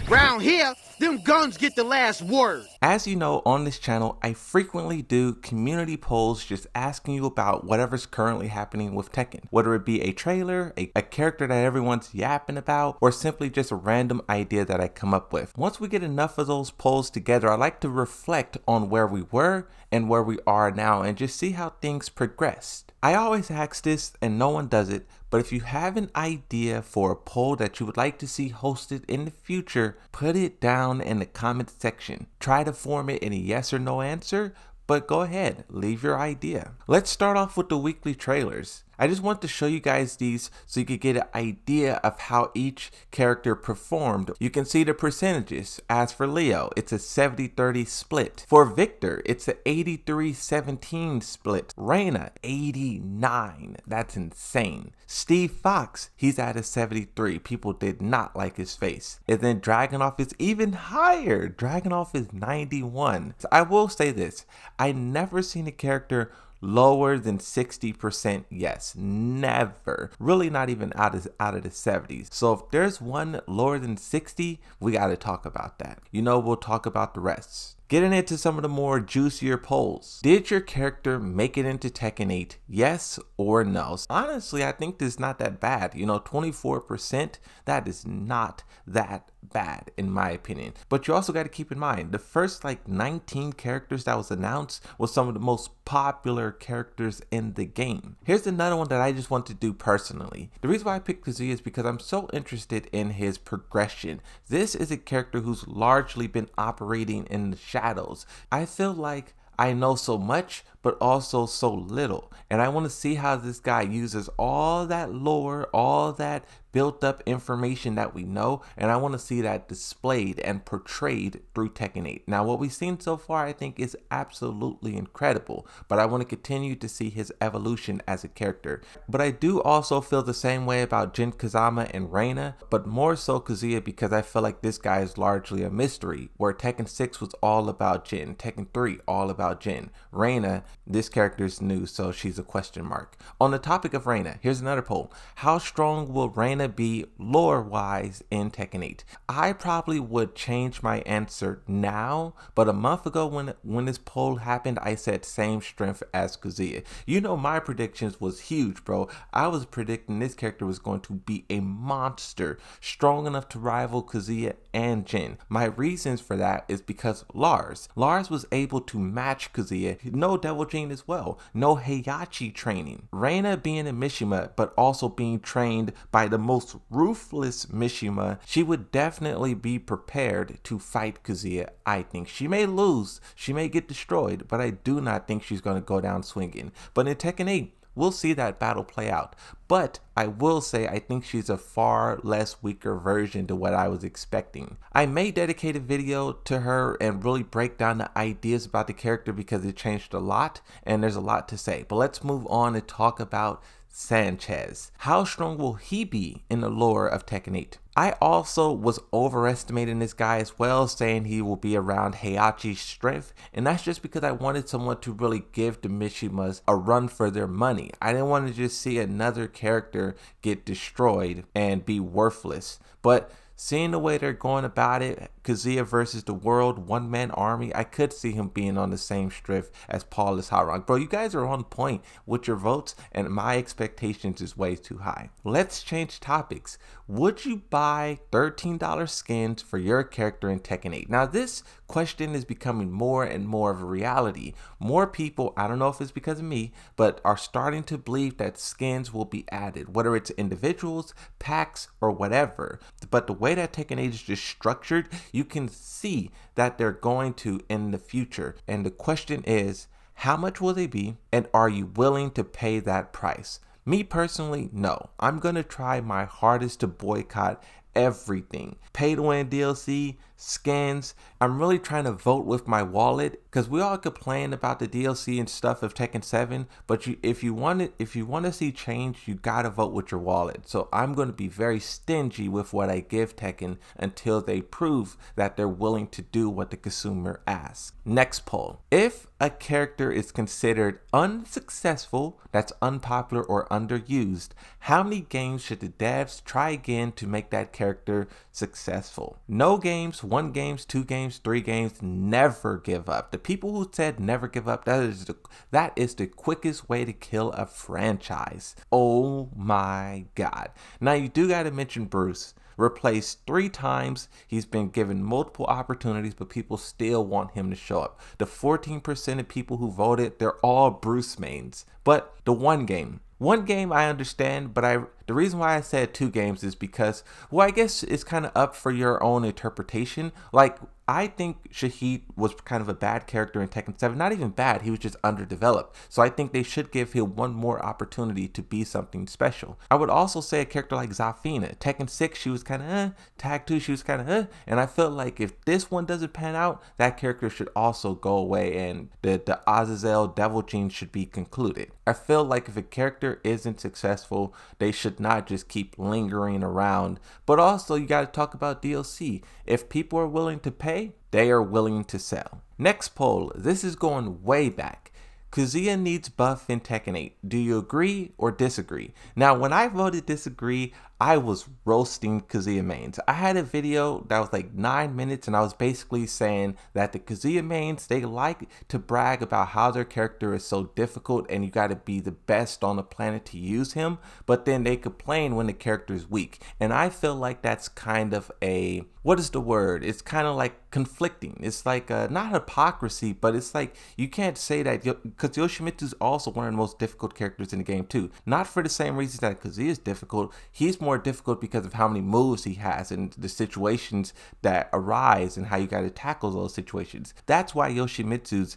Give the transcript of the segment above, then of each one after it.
Round here, them guns get the last word. As you know, on this channel, I frequently do community polls just asking you about whatever's currently happening with Tekken. Whether it be a trailer, a character that everyone's yapping about, or simply just a random idea that I come up with. Once we get enough of those polls together, I like to reflect on where we were and where we are now and just see how things progressed. I always ask this and no one does it, but if you have an idea for a poll that you would like to see hosted in the future, put it down in the comment section. Try to form it in a yes or no answer, but go ahead, leave your idea. Let's start off with the weekly trailers. I just want to show you guys these so you can get an idea of how each character performed. You can see the percentages. As for Leo, it's a 70-30 split. For Victor, it's an 83-17 split. Reina, 89. That's insane. Steve Fox, he's at a 73. People did not like his face. And then Dragunov is even higher. Dragunov is 91. So I will say this. I never seen a character lower than 60% yes. Never. Really not even out of the 70s. So if there's one lower than 60, we got to talk about that. You know, we'll talk about the rest. Getting into some of the more juicier polls. Did your character make it into Tekken 8? Yes or no? Honestly, I think this is not that bad. You know, 24%, that is not that bad in my opinion. But you also got to keep in mind, the first like 19 characters that was announced was some of the most popular characters in the game. Here's another one that I just want to do personally. The reason why I picked Kazuya is because I'm so interested in his progression. This is a character who's largely been operating in the shadows. I feel like I know so much, but also so little. And I want to see how this guy uses all that lore, all that built up information that we know, and I want to see that displayed and portrayed through Tekken 8. Now, what we've seen so far, I think, is absolutely incredible, but I want to continue to see his evolution as a character. But I do also feel the same way about Jin Kazama and Reina, but more so Kazuya because I feel like this guy is largely a mystery, where Tekken 6 was all about Jin, Tekken 3 all about Jin. Reina, this character is new, so she's a question mark. On the topic of Reina, here's another poll. How strong will Reina be lore-wise in Tekken 8? I probably would change my answer now, but a month ago when this poll happened, I said same strength as Kazuya. You know my predictions was huge, bro. I was predicting this character was going to be a monster, strong enough to rival Kazuya and Jin. My reasons for that is because Lars was able to match Kazuya. No Devil Jin as well. No Heihachi training. Reina being a Mishima, but also being trained by the most ruthless Mishima, she would definitely be prepared to fight Kazuya. I think she may lose, she may get destroyed, but I do not think she's going to go down swinging. But in Tekken 8, we'll see that battle play out. But I will say I think she's a far less weaker version to what I was expecting. I may dedicate a video to her and really break down the ideas about the character because it changed a lot and there's a lot to say. But let's move on and talk about Sanchez. How strong will he be in the lore of Tekken 8? I also was overestimating this guy as well, saying he will be around Heihachi's strength, and that's just because I wanted someone to really give the Mishimas a run for their money. I didn't want to just see another character get destroyed and be worthless. But seeing the way they're going about it, Kazuya versus the world, one-man army, I could see him being on the same strength as Paulus Harong. Bro, you guys are on point with your votes, and my expectations is way too high. Let's change topics. Would you buy $13 skins for your character in Tekken 8? Now, this question is becoming more and more of a reality. More people, I don't know if it's because of me, but are starting to believe that skins will be added, whether it's individuals, packs, or whatever. But the way that Tekken 8 is just structured, you can see that they're going to in the future. And the question is, how much will they be? And are you willing to pay that price? Me personally, no. I'm going to try my hardest to boycott everything. Pay to win DLC, skins. I'm really trying to vote with my wallet because we all complain about the DLC and stuff of Tekken 7, but if you want to see change, you gotta vote with your wallet. So I'm going to be very stingy with what I give Tekken until they prove that they're willing to do what the consumer asks. Next poll. If a character is considered unsuccessful, that's unpopular or underused, how many games should the devs try again to make that character character successful. No games, 1 games, 2 games, 3 games, never give up. The people who said never give up, that is the quickest way to kill a franchise. Oh my God. Now you do got to mention Bruce. Replaced 3 times. He's been given multiple opportunities, but people still want him to show up. The 14% of people who voted, they're all Bruce mains. But the one game I understand, but the reason why I said 2 games is because, well, I guess it's kind of up for your own interpretation. Like, I think Shahid was kind of a bad character in Tekken 7. Not even bad, he was just underdeveloped. So I think they should give him one more opportunity to be something special. I would also say a character like Zafina. Tekken 6, she was kind of Tag 2, she was kind of and I feel like if this one doesn't pan out, that character should also go away and the Azazel Devil Gene should be concluded. I feel like if a character isn't successful, they should not just keep lingering around. But also, you got to talk about DLC. If people are willing to pay, they are willing to sell. Next poll. This is going way back. Kazuya needs buff in Tekken 8. Do you agree or disagree? Now, when I voted disagree, I was roasting Kazuya mains. I had a video that was like 9 minutes and I was basically saying that the Kazuya mains, they like to brag about how their character is so difficult and you got to be the best on the planet to use him, but then they complain when the character is weak. And I feel like that's kind of a, what is the word? It's kind of like conflicting. It's like not hypocrisy, but it's like you can't say that, because Yoshimitsu is also one of the most difficult characters in the game too. Not for the same reasons that Kazuya is difficult. He's more difficult because of how many moves he has and the situations that arise and how you got to tackle those situations. That's why Yoshimitsu's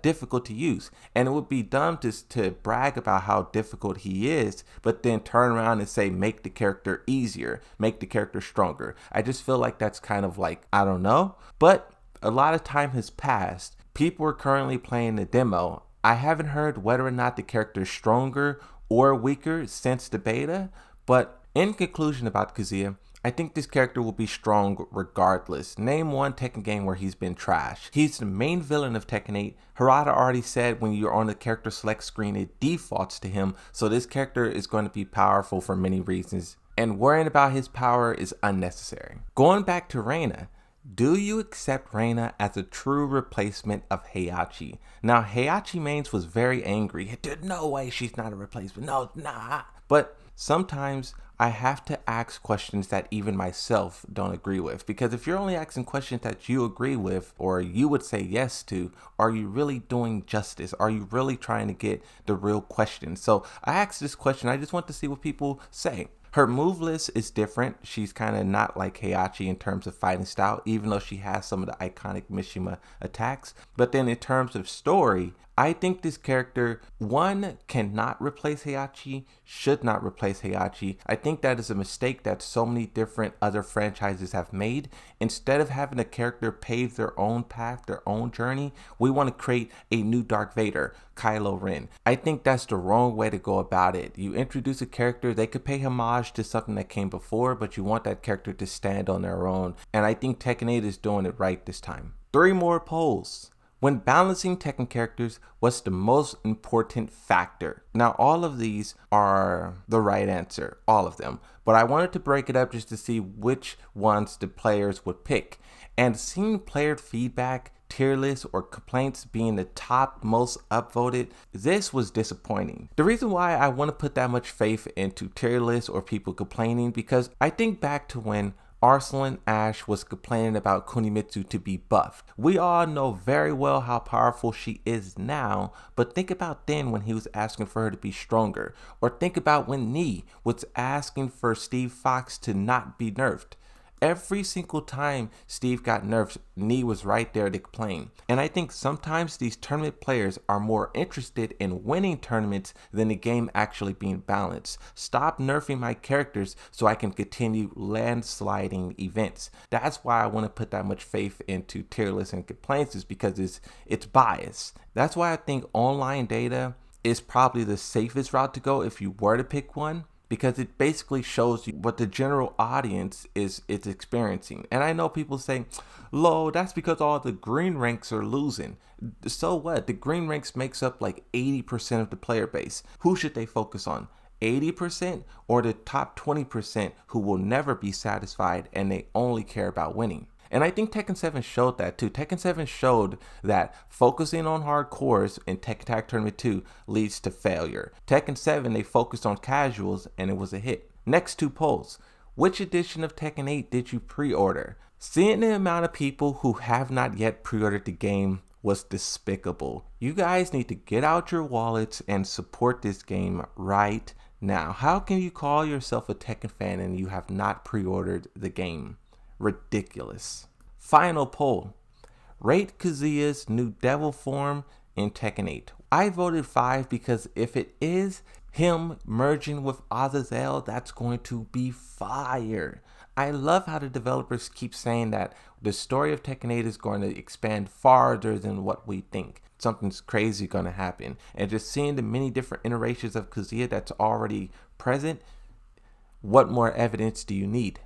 difficult to use, and it would be dumb to brag about how difficult he is but then turn around and say make the character easier, make the character stronger. I just feel like that's kind of like, I don't know, but a lot of time has passed. People are currently playing the demo. I haven't heard whether or not the character is stronger or weaker since the beta, but in conclusion about Kazuya, I think this character will be strong regardless. Name one Tekken game where he's been trash. He's the main villain of Tekken 8. Harada already said when you're on the character select screen, it defaults to him. So this character is going to be powerful for many reasons. And worrying about his power is unnecessary. Going back to Reina. Do you accept Reina as a true replacement of Heihachi? Now, Heihachi mains was very angry. No way she's not a replacement. No, nah. But sometimes I have to ask questions that even myself don't agree with, because if you're only asking questions that you agree with or you would say yes to, are you really doing justice? Are you really trying to get the real question? So I asked this question. I just want to see what people say. Her move list is different. She's kind of not like Heihachi in terms of fighting style, even though she has some of the iconic Mishima attacks. But then in terms of story, I think this character, one, cannot replace Heihachi, should not replace Heihachi. I think that is a mistake that so many different other franchises have made. Instead of having a character pave their own path, their own journey, we want to create a new Darth Vader, Kylo Ren. I think that's the wrong way to go about it. You introduce a character, they could pay homage to something that came before, but you want that character to stand on their own. And I think Tekken 8 is doing it right this time. 3 more polls. When balancing Tekken characters, what's the most important factor? Now, all of these are the right answer, all of them. But I wanted to break it up just to see which ones the players would pick. And seeing player feedback, tier lists, or complaints being the top most upvoted, this was disappointing. The reason why I want to put that much faith into tier lists or people complaining, because I think back to when Arslan Ash was complaining about Kunimitsu to be buffed. We all know very well how powerful she is now, but think about then when he was asking for her to be stronger. Or think about when Nee was asking for Steve Fox to not be nerfed. Every single time Steve got nerfed, Nee was right there to complain. And I think sometimes these tournament players are more interested in winning tournaments than the game actually being balanced. Stop nerfing my characters so I can continue landsliding events. That's why I want to put that much faith into tier lists and complaints, is because it's biased. That's why I think online data is probably the safest route to go if you were to pick one, because it basically shows you what the general audience is experiencing. And I know people say, "Lo, that's because all the green ranks are losing." So what? The green ranks makes up like 80% of the player base. Who should they focus on? 80% or the top 20% who will never be satisfied and they only care about winning. And I think Tekken 7 showed that too. Tekken 7 showed that focusing on hardcores in Tekken Tag Tournament 2 leads to failure. Tekken 7, they focused on casuals and it was a hit. Next two polls. Which edition of Tekken 8 did you pre-order? Seeing the amount of people who have not yet pre-ordered the game was despicable. You guys need to get out your wallets and support this game right now. How can you call yourself a Tekken fan and you have not pre-ordered the game? Ridiculous. Final poll. Rate Kazuya's new devil form in Tekken 8. I voted 5 because if it is him merging with Azazel, that's going to be fire. I love how the developers keep saying that the story of Tekken 8 is going to expand farther than what we think. Something's crazy going to happen. And just seeing the many different iterations of Kazuya that's already present, what more evidence do you need?